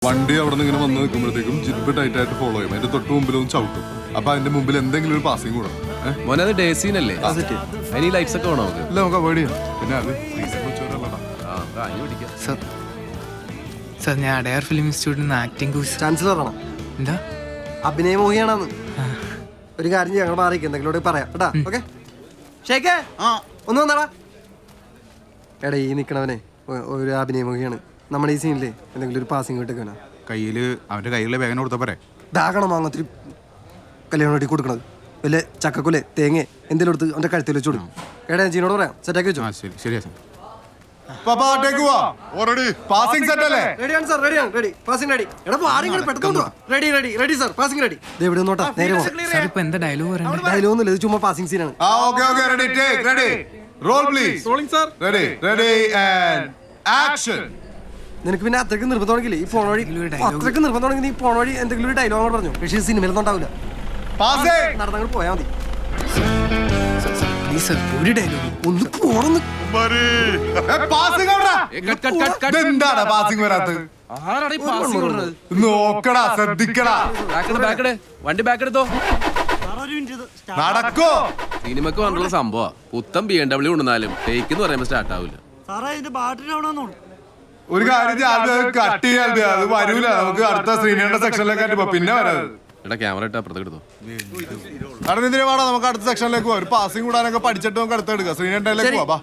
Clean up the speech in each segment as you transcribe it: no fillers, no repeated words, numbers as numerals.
വണ്ടി അവിടെ നിന്ന് ഇങ്ങനെ വന്ന് നിൽക്കുമ്പോഴത്തേക്കും ജിപ്പ് ടൈറ്റായിട്ട് ഫോളോ ചെയ്യും. അതിന്റെ തൊട്ട് മുമ്പിലൊന്നും ചവിട്ടും. അപ്പൊ അതിന്റെ മുമ്പിൽ എന്തെങ്കിലും ഒരു പാസിംഗ് കൂടെ മോനെ അത് ഡേസീനല്ലേ? അതിന് ഈ ലൈറ്റ്സ് ഒക്കെ വേണോ നമുക്ക്? ഇല്ല, നമുക്ക് അവോയ്ഡ് ചെയ്യാം. പിന്നെ അത് ഫ്രീസർ വെച്ചവരല്ലടാ. സർ ഞാൻ അടയാർ ഫിലിം ഇൻസ്റ്റിറ്റ്യൂട്ടിൽ ആക്ടിംഗ് കോഴ്സ് ചാൻസലറാണോ? എന്താ അഭിനയ മോഹിയാണെന്ന്. ഒരു കാര്യം ഞങ്ങൾ മാറിക്ക് എന്തെങ്കിലും പറയാം കേട്ടാ. ഓക്കെ ഷേക്കേ ഒന്ന് വന്നാടാ. എടാ ഈ നിക്കണവനെ ഒരു അഭിനയ മോഹിയാണ്. നമ്മുടെ ഈ സീനില് എന്തെങ്കിലും ഒരു പാസിംഗ് കിട്ടേക്കാനാ കയ്യില് അവന്റെ കയ്യിലെ വേഗം കൊടുത്ത പോരെ. ദാഹണം അങ്ങനത്തെ കല്യാണം വേണ്ടി കൊടുക്കണത് വല്ല ചക്കക്കൊലെ തേങ്ങ എന്തെങ്കിലും എടുത്ത് അവന്റെ കഴുത്തിൽ വെച്ച് കൊടുക്കും. എടാ ജീനോട് പറയാം സെറ്റാക്കി വെച്ചു. ശരിയാ പാസിംഗ് സെറ്റ് അല്ലേ? റെഡിയാണ് സാർ, റെഡിയാണ്, റെഡി, പാസിംഗ് റെഡി. എടാ ആരെങ്കിലും പെട്ടെന്ന് ready ready ready sir, passing ready. ഇവിടെ നോട്ടാ നേരെ സാർ ഇപ്പൊ എന്താ ഡയലോഗ് പറയണ്ടേ? ഡയലോഗ് ഒന്നുമില്ല, ഇത് ചുമ്മാ പാസിംഗ് സീനാണ്. Okay ready, take ready, roll please. Rolling sir. Ready ready and action. നിനക്ക് പിന്നെ അത്രയ്ക്ക് നിർബന്ധമാണെങ്കിലേ ഈ പോണ വഴി അത്രയ്ക്ക് നിർബന്ധമാണെങ്കിൽ നീ പോണ വഴി എന്തെങ്കിലും ഒരു ഡയലോഗ് പറഞ്ഞു. പക്ഷേ സിനിമയിലൊന്നും ഉണ്ടാവില്ല. നടന്നങ്ങോട്ട് പോയാൽ മതി. പ്ലീസ് സർ ഒരു ഡയലോഗ് ഒന്ന് പോണെന്ന്. എന്താണ് പാസിംഗ് വരാത്തത്? നോക്കടാ, ശ്രദ്ധിക്കടാ. വണ്ടി ബാക്ക് എടുത്തോ. നടക്കോ? സിനിമക്ക് പറഞ്ഞുള്ള സംഭവ പുത്തം BMW ഉണ്ടെന്നാലും ടേക്ക് എന്ന് പറയുമ്പോ സ്റ്റാർട്ട് ആവില്ല. ഒരു കാര്യം കട്ട് ചെയ്യാൻ അത് വരൂല. നമുക്ക് അടുത്ത ശ്രീനേണ്ട സെക്ഷനിലേക്ക് പിന്നെ വരാത്. എടാ ക്യാമറ ഇട്ട് അപ്പുറത്തേക്ക് എടുത്തോ. അടുത്ത വേണം, നമുക്ക് അടുത്ത സെക്ഷനിലേക്ക് പോവാം. ഒരു പാസിംഗ് കൂടാനൊക്കെ പഠിച്ചിട്ട് നമുക്ക് അടുത്തെടുക്കാം. ശ്രീനേണ്ടയിലേക്ക് പോവാ.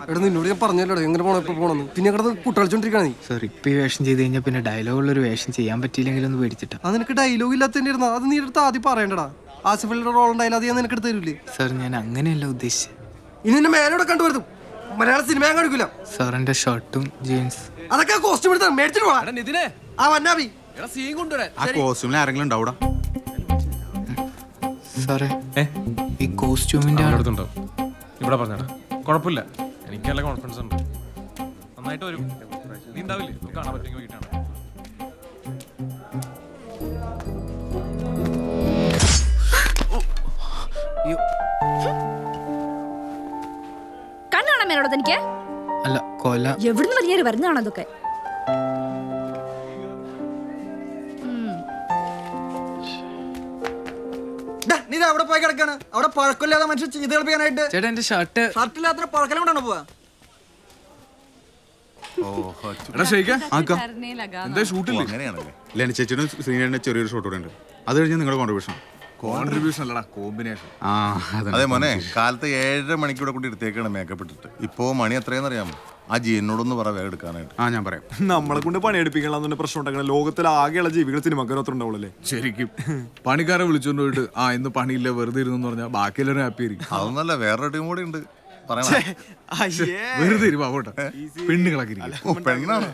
എടാ നിന്നോട് ഞാൻ പറഞ്ഞല്ലോ എങ്ങനെ പോണോ ഇപ്പൊ പോണെന്ന്. പിന്നെ കിടന്ന് കുട്ടികളിച്ചോണ്ടിരിക്കണ നീ. സർ ഇപ്പൊ ഈ വേഷം ചെയ്ത് കഴിഞ്ഞാൽ പിന്നെ ഡയലോഗുള്ള ഒരു വേഷം ചെയ്യാൻ പറ്റിയില്ലെങ്കിലൊന്ന് പേടിച്ചിട്ടാ. അത് നിനക്ക് ഡയലോഗ് ഇല്ലാത്തതിന്റെ ഇരുന്നാ അത് നീ എടുത്ത് ആദ്യം പറയണ്ടടാ. ആസിഫലിയുടെ റോൾ ഉണ്ടായില്ല, അത് ഞാൻ നിനക്ക് എടുത്ത് തരൂലേ. സർ ഞാൻ അങ്ങനെയല്ല ഉദ്ദേശിച്ചത്. ഇനി നിന്നെ മേലോടെ കണ്ടുവരുന്നു. മലയാള സിനിമ ഞാൻ കാണിക്കൂല. സാർ എന്റെ ഷർട്ടും ജീൻസ് അതൊക്കെ കോസ്റ്റ്യൂം എടുത്താ മേടിച്ചിട്ട് പോവാ. നിതിനെ ആ വന്നാബി സീൻ കൊണ്ടുവരാൻ ആ കോസ്റ്റ്യൂമിൽ ആരെങ്കിലും ഉണ്ടാവൂടാ? സാറേ ഈ കോസ്റ്റ്യൂമിന്റെ ഇവിടെ പറഞ്ഞാ കുഴപ്പമില്ല, എനിക്ക് നല്ല കോൺഫിഡൻസ് ഉണ്ട്. നന്നായിട്ട് വരും. നീ ഉണ്ടാവില്ലേ? കാണാൻ പറ്റുമെങ്കിൽ വീട്ടാണ്. കണ്ണാണോ മേലോടെ തനിക്ക്? അല്ല കൊല. എവിടുന്ന് വലിയ വരുന്നതാണോ അതൊക്കെ? നീ അവിടെ പോയി കിടക്കാണ്. അവിടെ പഴക്കമില്ലാതെ മനുഷ്യൻ ചെയ്ത് കളിപ്പിക്കാനായിട്ട്. ചേട്ടാ എന്റെ ഷർട്ട് ഷർട്ടില്ലാത്ത പഴക്കലം കൊണ്ടാണ് പോവാ. എന്താ ഷൂട്ടില്ലേ? അങ്ങനെയാണല്ലേ? ലെനി ചേച്ചിനും ശ്രീനേടിന്റെ ചെറിയൊരു ഷോട്ട് കൂടെ ഉണ്ട്. അത് കഴിഞ്ഞാൽ നിങ്ങളുടെ കോൺട്രിബ്യൂഷൻ അല്ലടാ, കോമ്പിനേഷൻ. അതെ മോനെ, കാലത്ത് 7:30 മണിക്കൂടെ കൂടി എടുത്തേക്കാണ് മേക്കപ്പ് ഇട്ടിട്ട്. ഇപ്പോ മണി എത്രയെന്ന് അറിയാമോ? ആ ജീനോടൊന്ന് പറ വേഗം എടുക്കാനായിട്ട്. ഞാൻ പറയാം. നമ്മളെ കൊണ്ട് പണിയെടുപ്പിക്കണം പ്രശ്നം ഉണ്ടാക്കണം. ലോകത്തിലെ ആകെയുള്ള ജീവികൾ സിനിമക്കാരത്തുണ്ടാവുള്ളല്ലേ. ശരിക്കും പണിക്കാരെ വിളിച്ചോണ്ട് പോയിട്ട് ഇന്ന് പണിയില്ല വെറുതെ ഇരുന്നു പറഞ്ഞാൽ ബാക്കിയെല്ലാവരും ഹാപ്പി ആയിരിക്കും. അതൊന്നല്ല, വേറൊരു ടീം കൂടി ഉണ്ട്. വെറുതെ ഇരുവാ പോട്ടെ. പെണ്ണുങ്ങളൊക്കെ പെണ്ണാണ്.